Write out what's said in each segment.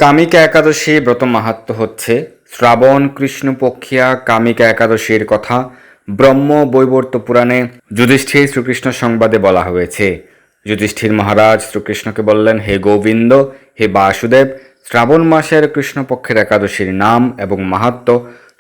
কামিকা একাদশী ব্রত মাহাত্ম্য হচ্ছে শ্রাবণ কৃষ্ণপক্ষিয়া কামিকা একাদশীর কথা ব্রহ্ম বৈবর্ত পুরাণে যুধিষ্ঠির শ্রীকৃষ্ণ সংবাদে বলা হয়েছে। যুধিষ্ঠির মহারাজ শ্রীকৃষ্ণকে বললেন, হে গোবিন্দ, হে বাসুদেব, শ্রাবণ মাসের কৃষ্ণপক্ষের একাদশীর নাম এবং মাহাত্ম্য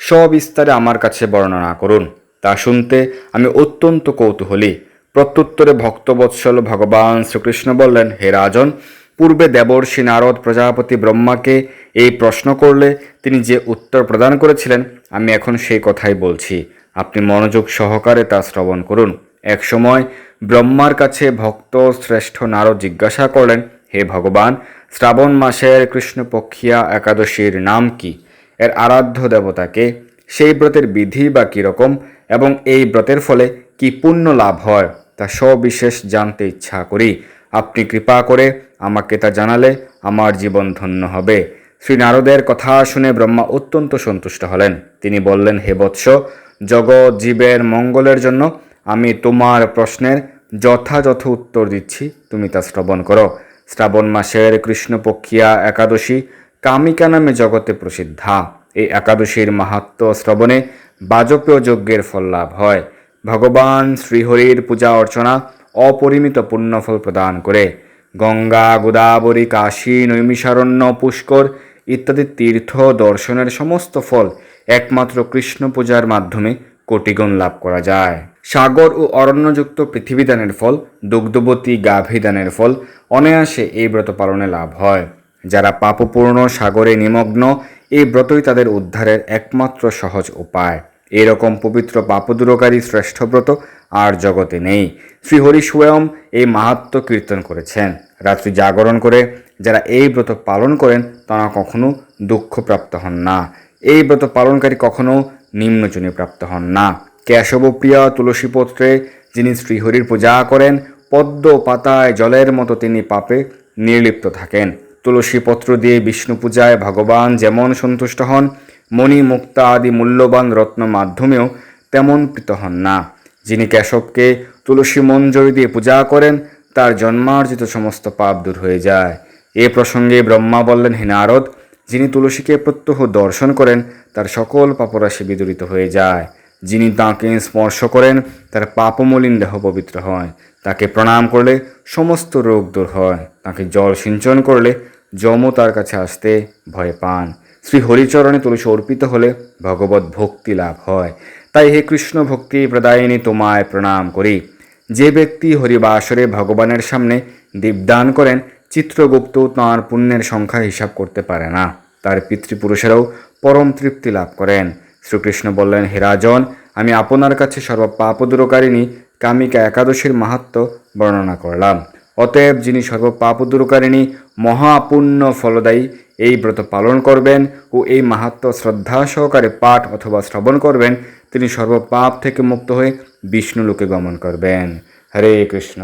সবিস্তারে আমার কাছে বর্ণনা করুন। তা শুনতে আমি অত্যন্ত কৌতূহলী। প্রত্যুত্তরে ভক্তবৎসল ভগবান শ্রীকৃষ্ণ বললেন, হে রাজন, পূর্বে দেবর্ষি নারদ প্রজাপতি ব্রহ্মাকে এই প্রশ্ন করলে তিনি যে উত্তর প্রদান করেছিলেন, আমি এখন সেই কথাই বলছি। আপনি মনোযোগ সহকারে তা শ্রবণ করুন। এক সময় ব্রহ্মার কাছে ভক্ত শ্রেষ্ঠ নারদ জিজ্ঞাসা করলেন, হে ভগবান, শ্রাবণ মাসের কৃষ্ণপক্ষিয়া একাদশীর নাম কি? এর আরাধ্য দেবতাকে? সেই ব্রতের বিধি বা কীরকম এবং এই ব্রতের ফলে কি পুণ্য লাভ হয় তা সবিশেষ জানতে ইচ্ছা করি। আপনি কৃপা করে আমাকে তা জানালে আমার জীবন ধন্য হবে। শ্রী নারদের কথা শুনে ব্রহ্মা অত্যন্ত সন্তুষ্ট হলেন। তিনি বললেন, হে বৎস, জগৎ জীবের মঙ্গলের জন্য আমি তোমার প্রশ্নের যথাযথ উত্তর দিচ্ছি, তুমি তা শ্রবণ করো। শ্রাবণ মাসের কৃষ্ণপক্ষিয়া একাদশী কামিকা নামে জগতে প্রসিদ্ধা। এই একাদশীর মাহাত্ম্য শ্রবণে বাজপেয় যজ্ঞের ফল লাভ হয়। ভগবান শ্রীহরির পূজা অর্চনা অপরিমিত পুণ্যফল প্রদান করে। গঙ্গা, গোদাবরী, কাশী, নৈমিষারণ্য, পুষ্কর ইত্যাদি তীর্থ দর্শনের সমস্ত ফল একমাত্র কৃষ্ণ পূজার মাধ্যমে কোটিগুণ লাভ করা যায়। সাগর ও অরণ্যযুক্ত পৃথিবীদানের ফল, দুগ্ধবতী গাভীদানের ফল অনায়াসে এই ব্রত পালনে লাভ হয়। যারা পাপপূর্ণ সাগরে নিমগ্ন, এই ব্রতই তাদের উদ্ধারের একমাত্র সহজ উপায়। এরকম পবিত্র পাপদূরকারী শ্রেষ্ঠ ব্রত আর জগতে নেই। শ্রীহরি স্বয়ং এই মাহাত্ম্য কীর্তন করেছেন। রাত্রি জাগরণ করে যারা এই ব্রত পালন করেন তারা কখনো দুঃখপ্রাপ্ত হন না। এই ব্রত পালনকারী কখনো নিম্নজনী প্রাপ্ত হন না। কেশবপ্রিয়া তুলসীপত্রে যিনি শ্রীহরির পূজা করেন, পদ্ম পাতায় জলের মতো তিনি পাপে নির্লিপ্ত থাকেন। তুলসীপত্র দিয়ে বিষ্ণু পূজায় ভগবান যেমন সন্তুষ্ট হন, মণি মুক্তা আদি মূল্যবান রত্ন মাধ্যমেও তেমন প্রীত হন না। যিনি কেশবকে তুলসী মঞ্জরি দিয়ে পূজা করেন, তার জন্মার্জিত সমস্ত পাপ দূর হয়ে যায়। এ প্রসঙ্গে ব্রহ্মা বললেন, হে নারদ, যিনি তুলসীকে প্রত্যহ দর্শন করেন তার সকল পাপরাশি বিদূরিত হয়ে যায়। যিনি তাঁকে স্পর্শ করেন তার পাপমলিন দেহ পবিত্র হয়। তাকে প্রণাম করলে সমস্ত রোগ দূর হয়। তাকে জল সিঞ্চন করলে যমও তার কাছে আসতে ভয় পান। শ্রী হরিচরণে তুলসী অর্পিত হলে ভগবত ভক্তি লাভ হয়। তাই হে কৃষ্ণ ভক্তি প্রদায়িনী, তোমায় প্রণাম করি। যে ব্যক্তি হরিবাসরে ভগবানের সামনে দীপদান করেন, চিত্রগুপ্ত তাঁর পুণ্যের সংখ্যা হিসাব করতে পারে না। তার পিতৃপুরুষেরাও পরম তৃপ্তি লাভ করেন। শ্রীকৃষ্ণ বললেন, হে রাজন, আমি আপনার কাছে সর্বপাপদূরকারিণী কামিকা একাদশীর মাহাত্ম্য বর্ণনা করলাম। অতএব যিনি সর্বপাপদূরকারিণী মহাপুণ্য ফলদায়ী এই ব্রত পালন করবেন ও এই মাহাত্ম্য শ্রদ্ধা সহকারে পাঠ অথবা শ্রবণ করবেন, তিনি সর্বপাপ থেকে মুক্ত হয়ে বিষ্ণুলোকে গমন করবেন। হরে কৃষ্ণ।